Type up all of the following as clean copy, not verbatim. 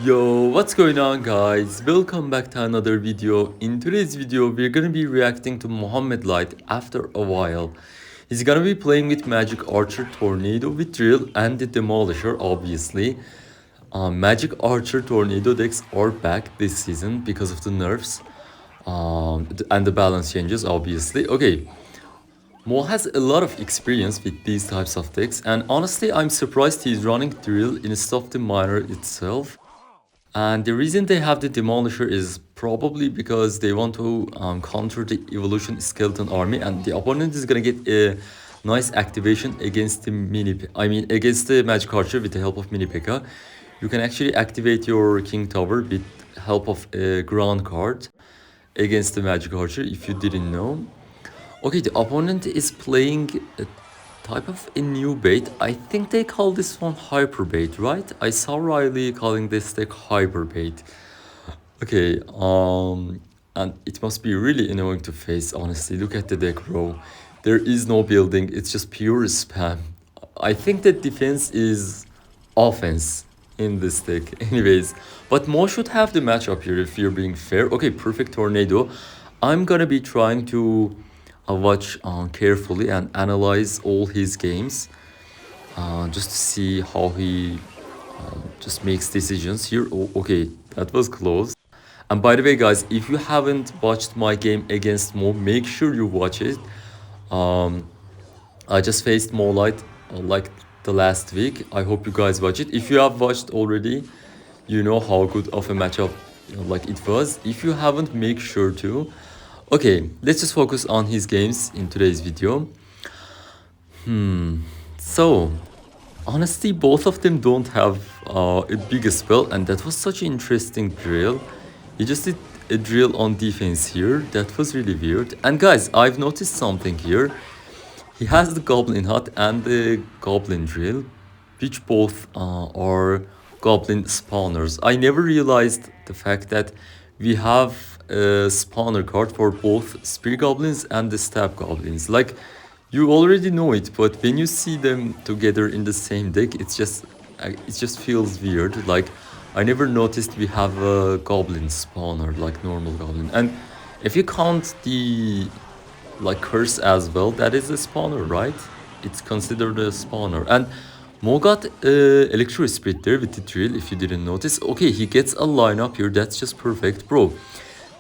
Yo, what's going on guys? Welcome back to another video. In today's video, we're gonna be reacting to Mohamed Light after a while. He's gonna be playing with Magic Archer, Tornado with Drill, and the Demolisher, obviously. Magic Archer Tornado decks are back this season because of the nerfs and the balance changes, obviously. Okay, Mo has a lot of experience with these types of decks, and honestly, I'm surprised he's running Drill instead of the Miner itself. And the reason they have the Demolisher is probably because they want to counter the Evolution Skeleton Army, and the opponent is gonna get a nice activation against the against the Magic Archer with the help of Mini P.E.K.K.A. You can actually activate your King Tower with help of a ground card against the Magic Archer if you didn't know. Okay, the opponent is playing a type of a new bait. I think they call this one hyper bait, right? I saw Riley calling this deck hyper bait. Okay, and it must be really annoying to face, honestly. Look at the deck, bro. There is no building, it's just pure spam. I think that defense is offense in this deck, anyways. But Mo should have the matchup here if you're being fair. Okay, perfect tornado. I'm gonna be trying to watch carefully and analyze all his games just to see how he just makes decisions here. Oh, okay, that was close. And by the way, guys, if you haven't watched my game against Mo, make sure you watch it. I just faced Mo Light like the last week. I hope you guys watch it. If you have watched already, you know how good of a matchup like it was. If you haven't, make sure to. Okay, let's just focus on his games in today's video. So, honestly, both of them don't have a big spell, and that was such an interesting drill. He just did a drill on defense here. That was really weird. And guys, I've noticed something here. He has the Goblin Hut and the Goblin Drill, which both are Goblin spawners. I never realized the fact that we have a spawner card for both Spear Goblins and the Stab Goblins. Like, you already know it, but when you see them together in the same deck, it just feels weird. Like, I never noticed we have a Goblin spawner, like normal Goblin. And if you count the like curse as well, that is a spawner, right? It's considered a spawner. And Mo got Electro Spirit there with the drill, if you didn't notice. Okay, he gets a lineup here, that's just perfect. Bro,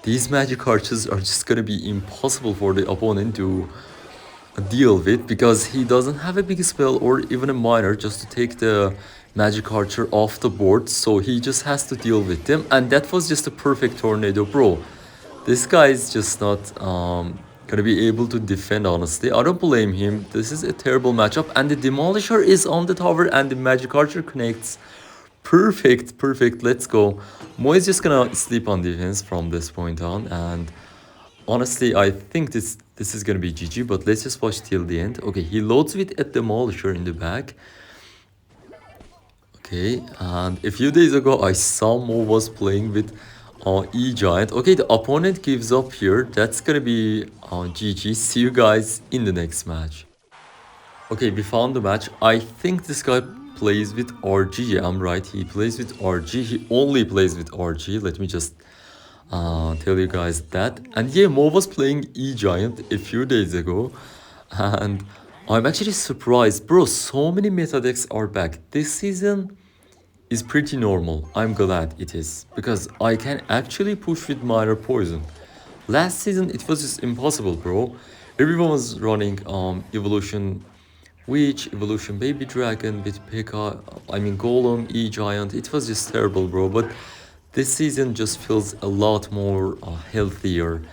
these magic archers are just gonna be impossible for the opponent to deal with, because he doesn't have a big spell or even a miner just to take the magic archer off the board, so he just has to deal with them. And that was just a perfect tornado, bro. This guy is just not gonna be able to defend, honestly. I don't blame him. This is a terrible matchup, and the Demolisher is on the tower and the Magic Archer connects. Perfect, perfect, let's go. Mo is just gonna sleep on defense from this point on, and honestly, I think this is gonna be GG, but let's just watch till the end. Okay, he loads with a Demolisher in the back. Okay, and a few days ago, I saw Mo was playing with E-Giant. Okay, the opponent gives up here. That's gonna be GG. See you guys in the next match. Okay, we found the match. I think this guy plays with RG. Yeah, I'm right. He plays with RG. He only plays with RG. Let me just tell you guys that. And yeah, Mo was playing E-Giant a few days ago. And I'm actually surprised. Bro, so many meta decks are back. This season is pretty normal. I'm glad it is, because I can actually push with minor poison. Last season it was just impossible, bro. Everyone was running evolution witch, evolution baby dragon with P.E.K.K.A, golem, E-Giant. It was just terrible, bro. But this season just feels a lot more healthier.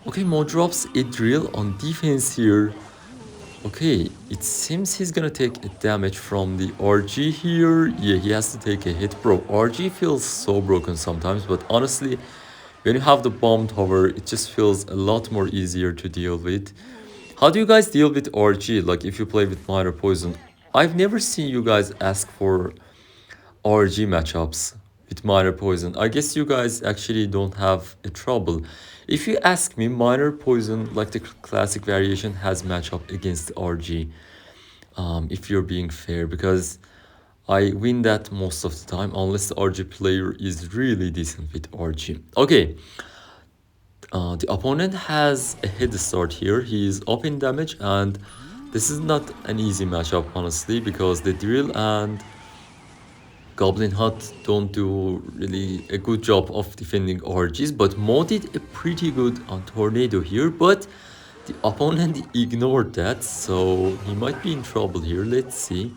Okay, Mo drops a drill on defense here. Okay, it seems he's gonna take a damage from the RG here. Yeah, he has to take a hit. Bro, RG feels so broken sometimes, but honestly, when you have the bomb tower, it just feels a lot more easier to deal with. How do you guys deal with RG, like if you play with minor poison? I've never seen you guys ask for RG matchups with minor poison. I guess you guys actually don't have a trouble. If you ask me, minor poison, like the classic variation, has matchup against RG. If you're being fair, because I win that most of the time unless the RG player is really decent with RG. Okay, the opponent has a head start here. He is up in damage, and this is not an easy matchup, honestly, because the drill and Goblin Hut don't do really a good job of defending RGs, but Mo did a pretty good on Tornado here, but the opponent ignored that, so he might be in trouble here. Let's see.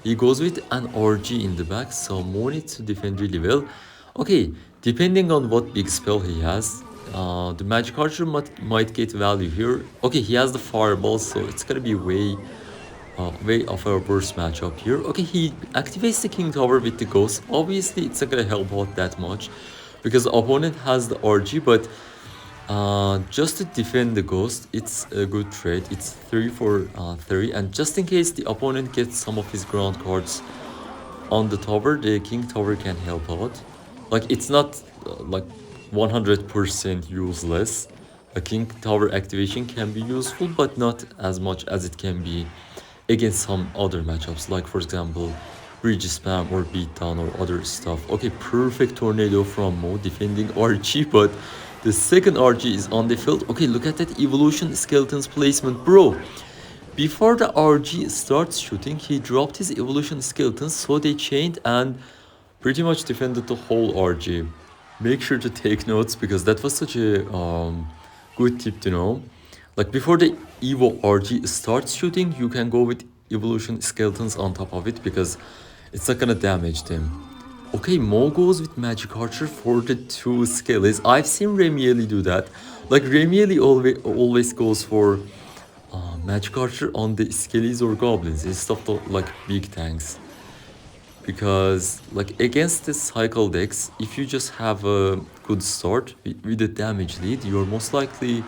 He goes with an RG in the back, so Mo needs to defend really well. Okay, depending on what big spell he has, the Magic Archer might get value here. Okay, he has the Fireball, so it's gonna be way of a worse matchup here. Okay, he activates the King Tower with the Ghost. Obviously, it's not gonna help out that much because the opponent has the RG, but just to defend the Ghost, it's a good trade. It's 3 for 3, and just in case the opponent gets some of his ground cards on the tower, the King Tower can help out. Like, it's not like 100% useless. A King Tower activation can be useful, but not as much as it can be against some other matchups, like for example, Bridge Spam or Beatdown or other stuff. Okay, perfect Tornado from Mo defending RG, but the second RG is on the field. Okay, look at that Evolution Skeleton's placement, bro. Before the RG starts shooting, he dropped his Evolution Skeletons, so they chained and pretty much defended the whole RG. Make sure to take notes because that was such a good tip to know. Like before the Evo RG starts shooting, you can go with Evolution Skeletons on top of it because it's not gonna damage them. Okay, Mo goes with Magic Archer for the 2 Skellies. I've seen Remieli do that. Like Remieli always goes for Magic Archer on the Skellies or Goblins instead of the like big tanks. Because like against the cycle decks, if you just have a good start with a damage lead, you're most likely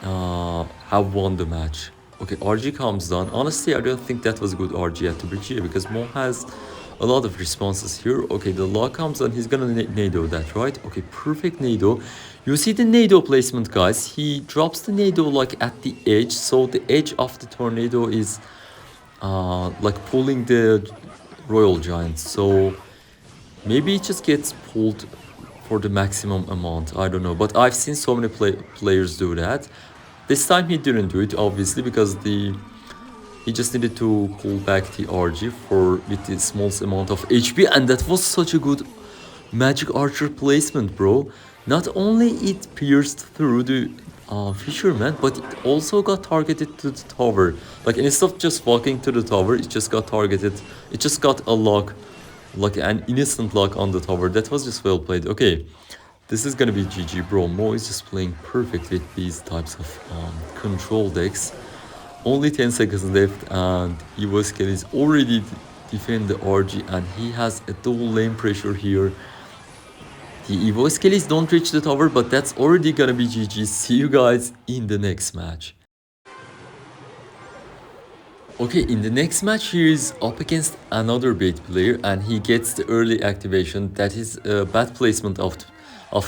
have won the match. Okay, RG comes down. Honestly, I don't think that was a good RG at the bridge because Mo has a lot of responses here. Okay, the law comes down. He's gonna Nado that, right? Okay, perfect Nado. You see the Nado placement, guys. He drops the Nado like at the edge, so the edge of the tornado is like pulling the Royal Giant. So maybe it just gets pulled for the maximum amount. I don't know, but I've seen so many players do that. This time he didn't do it, obviously, because he just needed to pull back the RG for with the smallest amount of HP, and that was such a good Magic Archer placement, bro. Not only it pierced through the fisherman, but it also got targeted to the tower. Like instead of just walking to the tower, it just got targeted. It just got a lock, like an innocent lock on the tower. That was just well played. Okay. This is gonna be GG, bro. Mo is just playing perfect with these types of control decks. Only 10 seconds left and Evo Scale is already defend the RG and he has a double lane pressure here. The Evo Skellies don't reach the tower, but that's already gonna be GG. See you guys in the next match. Okay, in the next match he is up against another bait player and he gets the early activation. That is a bad placement of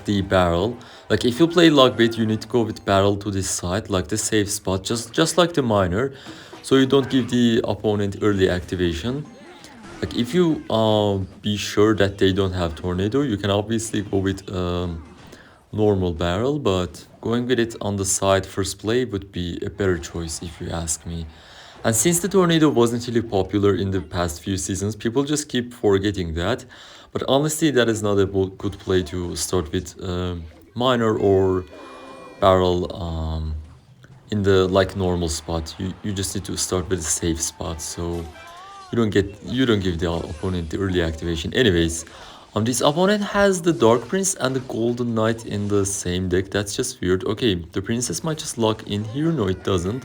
the barrel. Like if you play log bait, you need to go with barrel to this side, like the safe spot, just like the miner, so you don't give the opponent early activation. Like if you be sure that they don't have tornado, you can obviously go with normal barrel, but going with it on the side first play would be a better choice if you ask me. And since the tornado wasn't really popular in the past few seasons, people just keep forgetting that. But honestly, that is not a good play to start with miner or barrel in the like normal spot. You just need to start with a safe spot, so you don't give the opponent the early activation. Anyways, this opponent has the Dark Prince and the Golden Knight in the same deck. That's just weird. Okay, the Princess might just lock in here. No, it doesn't.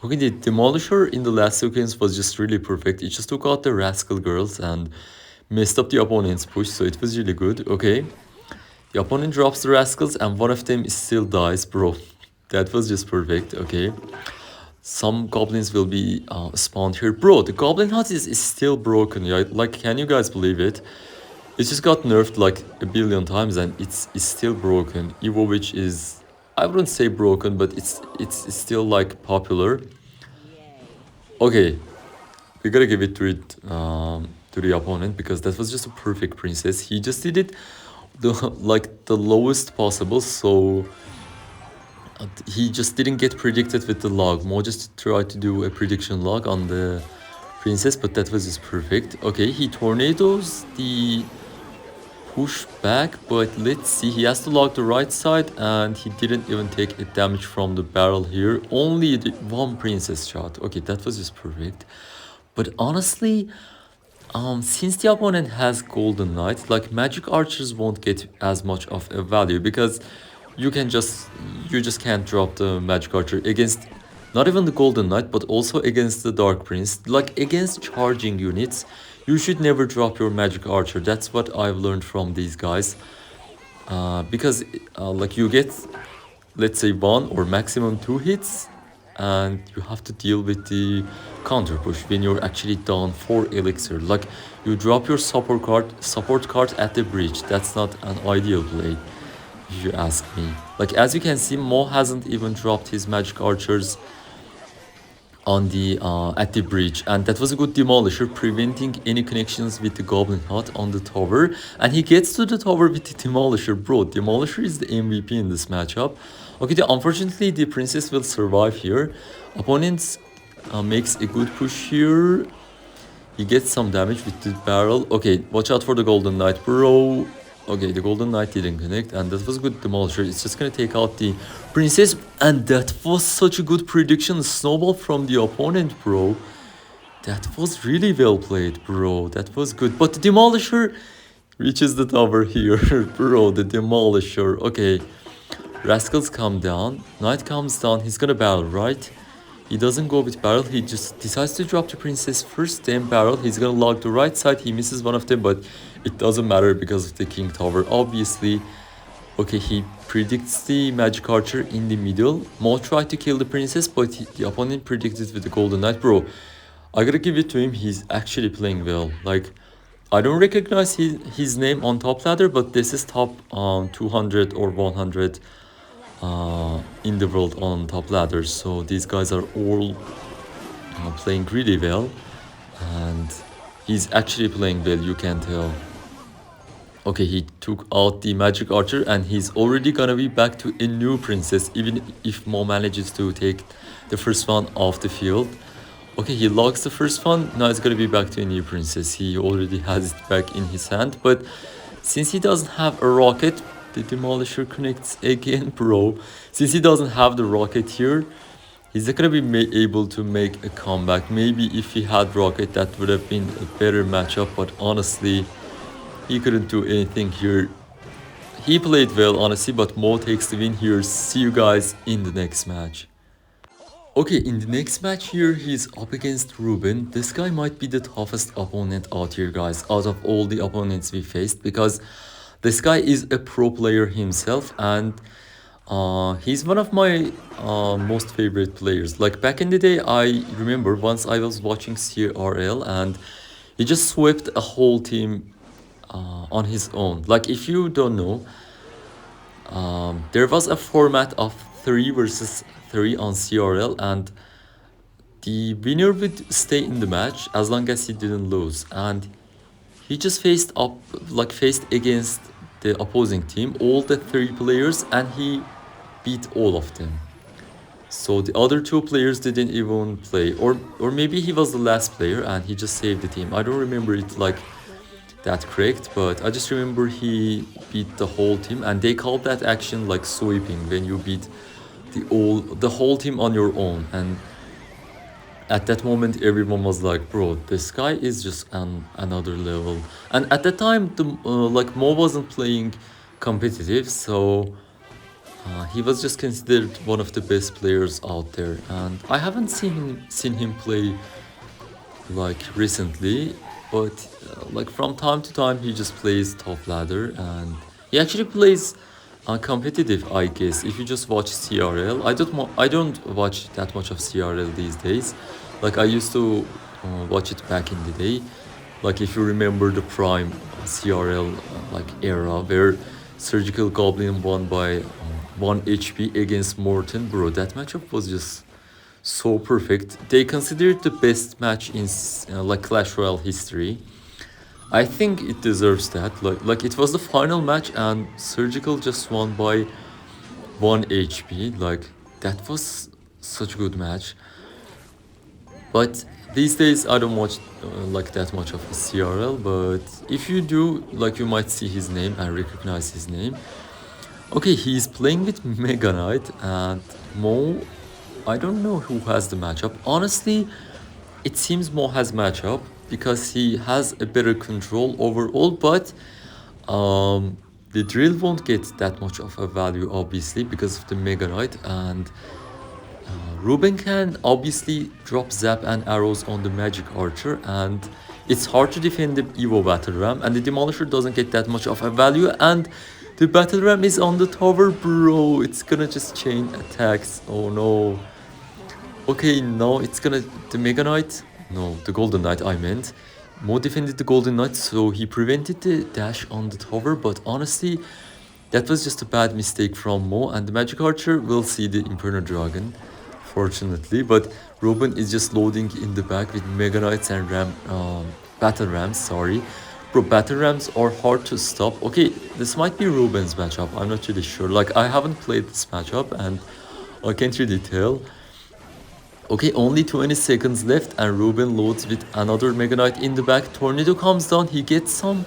Okay, the Demolisher in the last sequence was just really perfect. It just took out the Rascal Girls and messed up the opponent's push, so it was really good. Okay, the opponent drops the Rascals and one of them still dies, bro. That was just perfect. Okay, some goblins will be spawned here. Bro, the Goblin Hut is still broken. Like, can you guys believe it? It just got nerfed like a billion times and it's still broken. Evo, which is, I wouldn't say broken, but it's still like popular. Okay, we gotta give it to to the opponent because that was just a perfect princess. He just did it the lowest possible, so he just didn't get predicted with the log. Mo just tried to do a prediction log on the princess, but that was just perfect. Okay, he tornadoes the push back, but let's see, he has to log the right side and he didn't even take a damage from the barrel here. Only the one princess shot. Okay, that was just perfect. But honestly, since the opponent has golden knight, like magic archers won't get as much of a value because you just can't drop the magic archer against not even the golden knight, but also against the dark prince. Like against charging units, you should never drop your magic archer. That's what I've learned from these guys, because like you get, let's say, 1 or maximum 2 hits and you have to deal with the counter push when you're actually down 4 elixir. Like you drop your support card at the breach. That's not an ideal play, if you ask me. Like as you can see, Mo hasn't even dropped his magic archers on the at the breach, and that was a good demolisher, preventing any connections with the goblin hut on the tower. And he gets to the tower with the demolisher. Bro, demolisher is the MVP in this matchup. Okay, unfortunately the princess will survive here. Opponents makes a good push here. He gets some damage with the barrel. Okay, watch out for the golden knight, bro. Okay, the golden knight didn't connect, and that was a good demolisher. It's just gonna take out the princess, and that was such a good prediction. Snowball from the opponent, bro. That was really well played, bro. That was good. But the demolisher reaches the tower here, bro. The demolisher. Okay, rascals come down. Knight comes down. He's gonna battle, right? He doesn't go with barrel. He just decides to drop the princess first, then barrel. He's gonna log the right side. He misses one of them, but it doesn't matter because of the king tower, obviously. Okay, he predicts the magic archer in the middle. Mo tried to kill the princess, but the opponent predicted with the golden knight. Bro, I gotta give it to him. He's actually playing well. Like, I don't recognize his name on top ladder, but this is top 200 or 100 in the world on top ladders. So these guys are all playing really well, and he's actually playing well, you can tell. Okay, he took out the magic archer and he's already gonna be back to a new princess, even if Mo manages to take the first one off the field. Okay, he logs the first one. Now it's gonna be back to a new princess. He already has it back in his hand, but since he doesn't have a rocket, the demolisher connects again, bro. Since he doesn't have the rocket here, he's not gonna be able to make a comeback. Maybe if he had rocket, that would have been a better matchup, but honestly, he couldn't do anything here. He played well, honestly, but Mo takes the win here. See you guys in the next match. Okay, in the next match here, he's up against Reuben. This guy might be the toughest opponent out here, guys, out of all the opponents we faced, because this guy is a pro player himself, and he's one of my most favorite players. Like back in the day, I remember once I was watching CRL and he just swept a whole team on his own. Like if you don't know, there was a format of 3 versus 3 on CRL, and the winner would stay in the match as long as he didn't lose. And he just faced against the opposing team, all the 3 players, and he beat all of them. So the other 2 players didn't even play, or maybe he was the last player and he just saved the team. I don't remember it like that correct, but I just remember he beat the whole team, and they called that action like sweeping, when you beat the whole team on your own. And at that moment everyone was like, bro, this guy is just on another level. And at that time like Mo wasn't playing competitive, so he was just considered one of the best players out there, and I haven't seen him play like recently, but like from time to time he just plays top ladder, and he actually plays competitive, I guess. If you just watch CRL, I don't watch that much of CRL these days. Like I used to watch it back in the day. Like if you remember the prime CRL like era where Surgical Goblin won by 1 HP against Morton, bro, that matchup was just so perfect. They consider it the best match in like Clash Royale history. I think it deserves that. Like it was the final match and Surgical just won by 1 HP. Like that was such a good match. But these days I don't watch like that much of the CRL. But if you do, like you might see his name and recognize his name. Okay, he's playing with Mega Knight and Mo. I don't know who has the matchup. Honestly, it seems Mo has matchup because he has a better control overall, but the drill won't get that much of a value obviously because of the Mega Knight, and Reuben can obviously drop zap and arrows on the magic archer, and it's hard to defend the Evo battle ram, and the demolisher doesn't get that much of a value, and the battle ram is on the tower, bro. It's gonna just chain attacks. Oh no. Okay, no, it's gonna the Mega Knight. No, the Golden Knight I meant. Mo defended the Golden Knight, so he prevented the dash on the tower, but honestly, that was just a bad mistake from Mo, and the Magic Archer will see the Inferno Dragon, fortunately, but Reuben is just loading in the back with Mega Knights and Battle Rams, sorry. Bro, Battle Rams are hard to stop. Okay, this might be Reuben's matchup, I'm not really sure. Like, I haven't played this matchup, and I can't really tell. Okay, only 20 seconds left and Reuben loads with another Mega Knight in the back. Tornado comes down, he gets some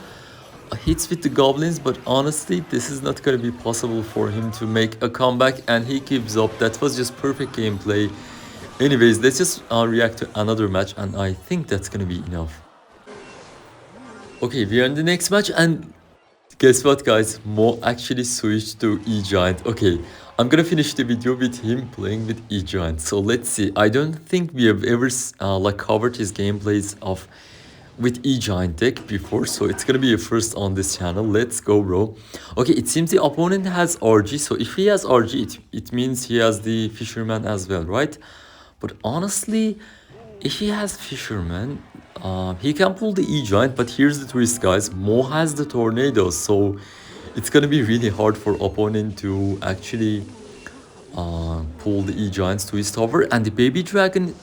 hits with the goblins, but honestly this is not going to be possible for him to make a comeback, and he gives up. That was just perfect gameplay. Anyways, let's just react to another match, and I think that's going to be enough. Okay, we are in the next match, and guess what, guys? Mo actually switched to E-Giant. Okay, I'm gonna finish the video with him playing with E-Giant. So let's see. I don't think we have ever like covered his gameplays of with E-Giant deck before, so it's gonna be a first on this channel. Let's go, bro. Okay, it seems the opponent has RG, so if he has RG, it means he has the Fisherman as well, right? But honestly, if he has Fisherman, he can pull the E-Giant, but here's the twist, guys. Mo has the Tornado, so it's gonna be really hard for opponent to actually pull the E-Giants to his tower, and the Baby Dragon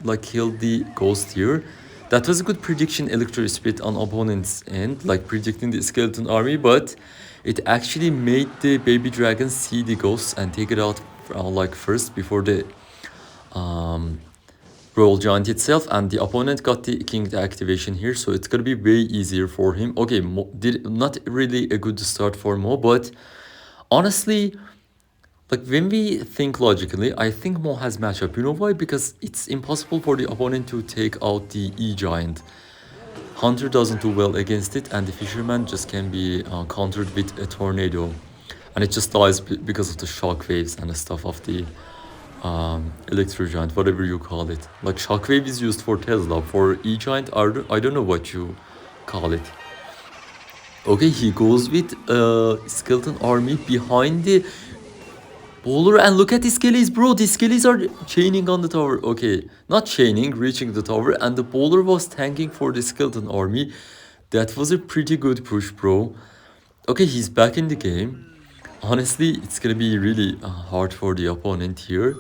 like killed the Ghost here. That was a good prediction, Electro Spirit on opponent's end, like predicting the Skeleton Army, but it actually made the Baby Dragon see the Ghosts and take it out like first before the Royal Giant itself, and the opponent got the King activation here, so it's gonna be way easier for him. Okay, not really a good start for Mo, but honestly, like when we think logically, I think Mo has matchup. You know why? Because it's impossible for the opponent to take out the E-Giant. Hunter doesn't do well against it, and the Fisherman just can be countered with a Tornado, and it just dies because of the shock waves and the stuff of the Electro Giant, whatever you call it. Like Shockwave is used for Tesla, for E-Giant, I don't know what you call it. Okay, he goes with Skeleton Army behind the bowler, and look at the Skellies, bro. The Skellies are chaining on the tower. Okay, not chaining, reaching the tower, and the bowler was tanking for the Skeleton Army. That was a pretty good push, bro. Okay, he's back in the game. Honestly, it's gonna be really hard for the opponent here.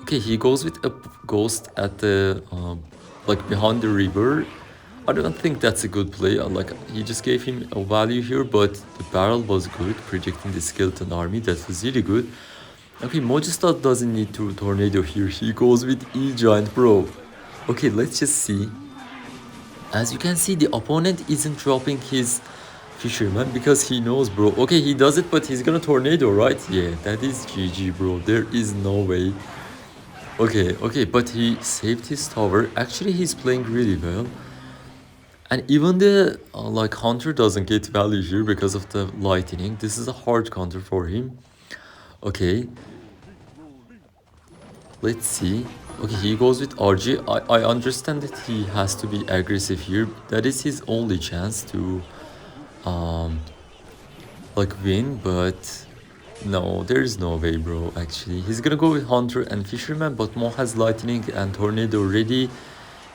Okay, he goes with a ghost at the like behind the river. I don't think that's a good play. Like he just gave him a value here, but the barrel was good, predicting the Skeleton Army. That was really good. Okay, Mogistat doesn't need to Tornado here. He goes with E-Giant, bro. Okay, let's just see. As you can see, the opponent isn't dropping his Fisherman because he knows, bro. Okay, he does it, but he's gonna Tornado, right? Yeah, that is GG, bro. There is no way. Okay, but he saved his tower. Actually, he's playing really well. And even the like Hunter doesn't get value here because of the lightning. This is a hard counter for him. Okay. Let's see. Okay, he goes with RG. I understand that he has to be aggressive here. That is his only chance to like win, but no, there's no way, bro. Actually, he's gonna go with Hunter and Fisherman, but Mo has Lightning and Tornado ready.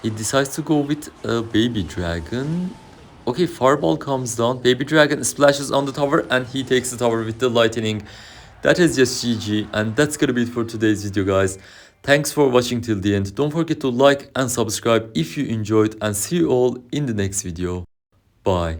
He decides to go with a Baby Dragon. Okay, Fireball comes down. Baby Dragon splashes on the tower, and he takes the tower with the Lightning. That is just GG, and that's gonna be it for today's video, guys. Thanks for watching till the end. Don't forget to like and subscribe if you enjoyed, and see you all in the next video. Bye.